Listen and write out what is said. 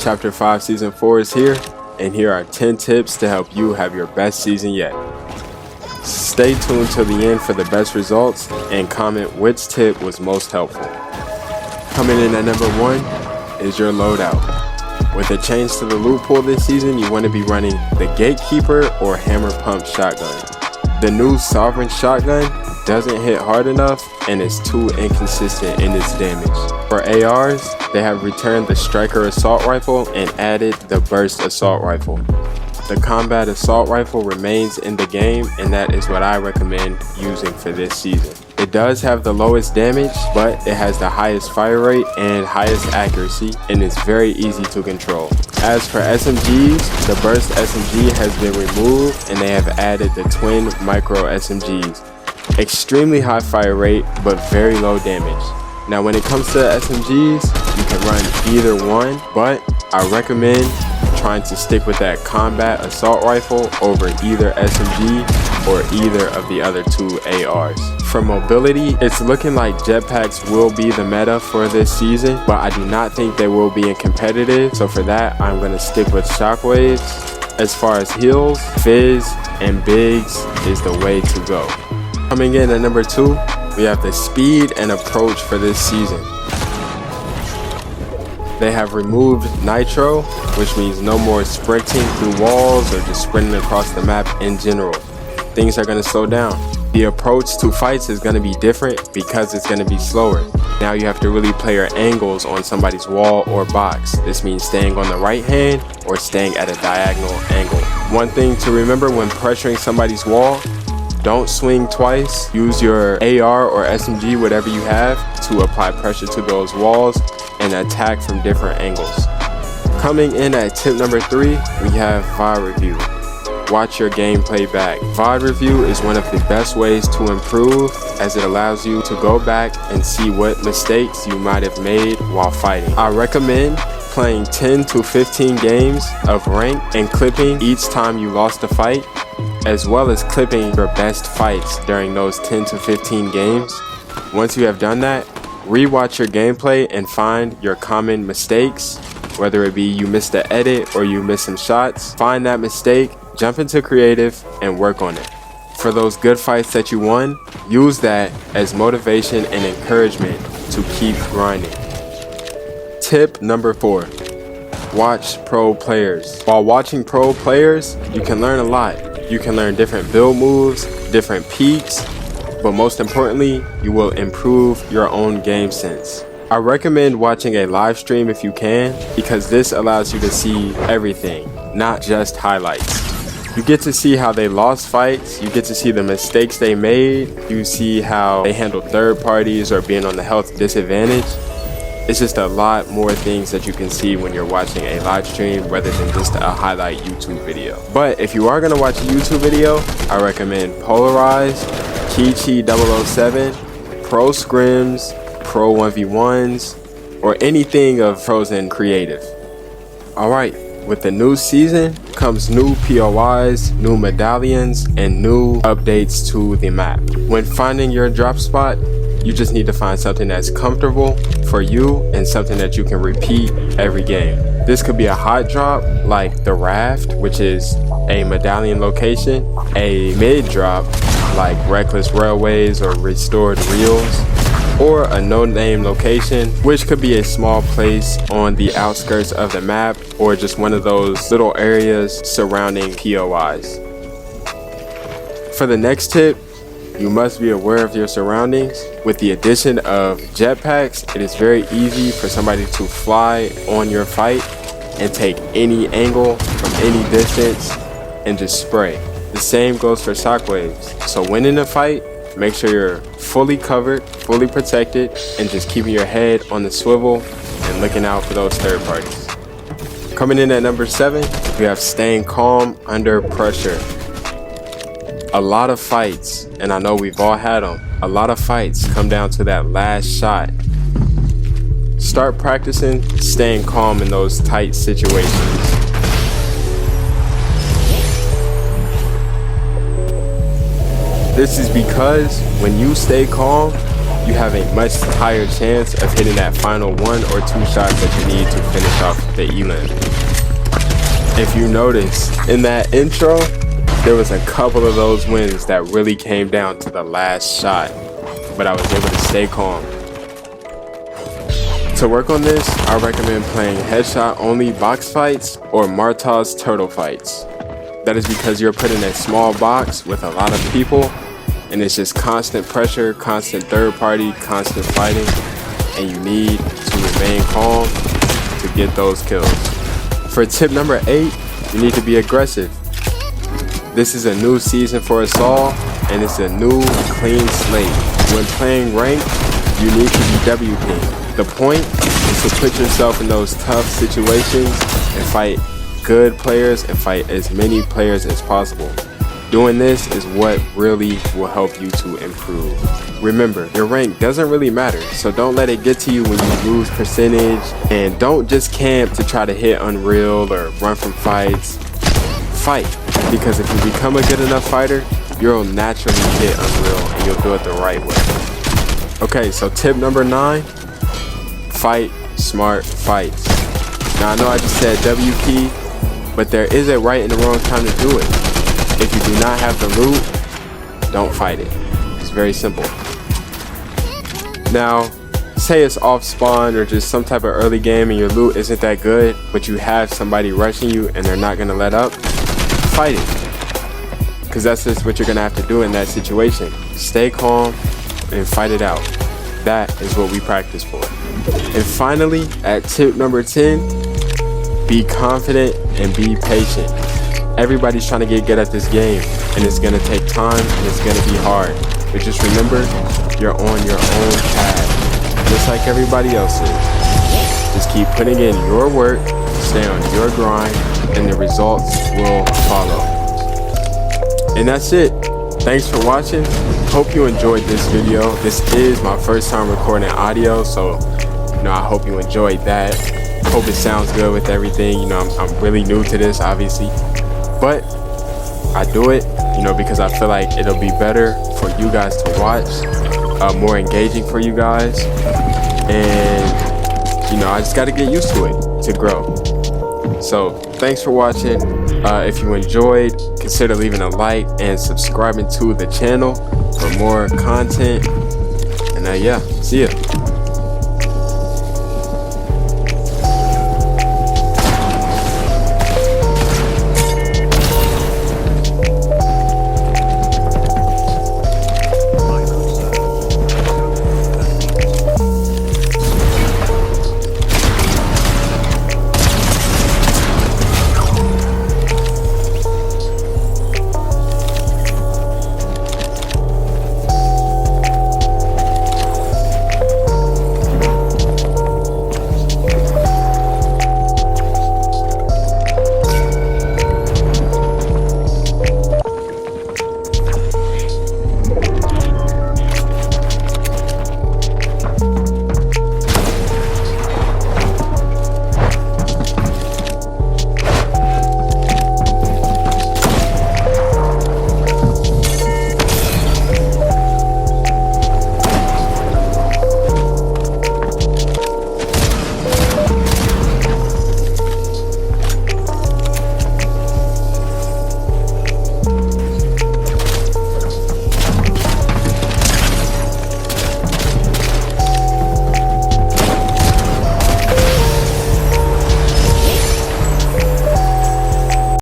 Chapter 5 Season 4 is here, and here are 10 tips to help you have your best season yet. Stay tuned till the end for the best results and comment which tip was most helpful. Coming in at number 1 is your loadout. With a change to the loot pool this season, you want to be running the Gatekeeper or Hammer Pump shotgun. The new Sovereign shotgun doesn't hit hard enough and is too inconsistent in its damage. For ARs, they have returned the Striker Assault Rifle and added the Burst Assault Rifle. The Combat Assault Rifle remains in the game, and that is what I recommend using for this season. It does have the lowest damage, but it has the highest fire rate and highest accuracy, and it's very easy to control. As for SMGs, the Burst SMG has been removed and they have added the Twin Micro SMGs. Extremely high fire rate, but very low damage. Now when it comes to SMGs, you can run either one, but I recommend trying to stick with that Combat Assault Rifle over either SMG or either of the other two ARs. For mobility, it's looking like jetpacks will be the meta for this season, but I do not think they will be in competitive, so for that I'm going to stick with shockwaves. As far as heals, Fizz and Biggs is the way to go. Coming in at number 2, we have the speed and approach for this season. They have removed Nitro, which means no more sprinting through walls or just sprinting across the map in general. Things are going to slow down. The approach to fights is going to be different because it's going to be slower. Now you have to really play your angles on somebody's wall or box. This means staying on the right hand or staying at a diagonal angle. One thing to remember when pressuring somebody's wall, don't swing twice. Use your AR or SMG, whatever you have, to apply pressure to those walls and attack from different angles. Coming in at tip number 3, we have VOD review. Watch your gameplay back. VOD review is one of the best ways to improve, as it allows you to go back and see what mistakes you might have made while fighting. I recommend playing 10 to 15 games of rank and clipping each time you lost a fight, as well as clipping your best fights during those 10 to 15 games. Once you have done that, rewatch your gameplay and find your common mistakes, whether it be you missed the edit or you missed some shots. Find that mistake, jump into creative, and work on it. For those good fights that you won, use that as motivation and encouragement to keep grinding. Tip number 4, watch pro players. While watching pro players, you can learn a lot. You can learn different build moves, different peaks, but most importantly, you will improve your own game sense. I recommend watching a live stream if you can, because this allows you to see everything, not just highlights. You get to see how they lost fights, you get to see the mistakes they made, you see how they handled third parties or being on the health disadvantage. It's just a lot more things that you can see when you're watching a live stream rather than just a highlight YouTube video. But if you are going to watch a YouTube video, I recommend Polarized, Kichi 007, Pro Scrims, Pro 1v1s, or anything of Frozen Creative. Alright, with the new season comes new POIs, new medallions, and new updates to the map. When finding your drop spot, you just need to find something that's comfortable for you and something that you can repeat every game. This could be a hot drop like the Raft, which is a medallion location, a mid drop like Rcklss Railways or Restored Reels, or a no-name location, which could be a small place on the outskirts of the map or just one of those little areas surrounding POIs. For the next tip, you must be aware of your surroundings. With the addition of jetpacks, it is very easy for somebody to fly on your fight and take any angle from any distance and just spray. The same goes for shockwaves. So when in a fight, make sure you're fully covered, fully protected, and just keeping your head on the swivel and looking out for those third parties. Coming in at number 7, we have staying calm under pressure. A lot of fights, and I know we've all had them, a lot of fights come down to that last shot. Start practicing staying calm in those tight situations. This is because when you stay calm, you have a much higher chance of hitting that final 1 or 2 shots that you need to finish off the elim. If you notice, in that intro, there was a couple of those wins that really came down to the last shot, but I was able to stay calm. To work on this, I recommend playing headshot only box fights or Martaz turtle fights. That is because you're put in a small box with a lot of people, and it's just constant pressure, constant third party, constant fighting, and you need to remain calm to get those kills. For tip number 8, you need to be aggressive. This is a new season for us all, and it's a new clean slate. When playing ranked, you need to be WPing. The point is to put yourself in those tough situations and fight good players and fight as many players as possible. Doing this is what really will help you to improve. Remember, your rank doesn't really matter, so don't let it get to you when you lose percentage, and don't just camp to try to hit Unreal or run from fights. Fight, because if you become a good enough fighter, you'll naturally hit Unreal and you'll do it the right way. Okay, so tip number 9, fight smart fights. Now I know I just said WP, but there is a right and a wrong time to do it. If you do not have the loot, don't fight it. It's very simple. Now, say it's off spawn or just some type of early game and your loot isn't that good, but you have somebody rushing you and they're not gonna let up, fight it. Because that's just what you're gonna have to do in that situation. Stay calm and fight it out. That is what we practice for. And finally, at tip number 10, be confident and be patient. Everybody's trying to get good at this game, and it's gonna take time and it's gonna be hard. But just remember, you're on your own path, just like everybody else is. Just keep putting in your work, stay on your grind, and the results will follow. And that's it. Thanks for watching. Hope you enjoyed this video. This is my first time recording audio, so I hope you enjoyed that. Hope it sounds good with everything. I'm really new to this, obviously, but I do it, because I feel like it'll be better for you guys to watch, more engaging for you guys, and I just got to get used to it to grow. So thanks for watching. If you enjoyed, consider leaving a like and subscribing to the channel for more content. And yeah, see ya.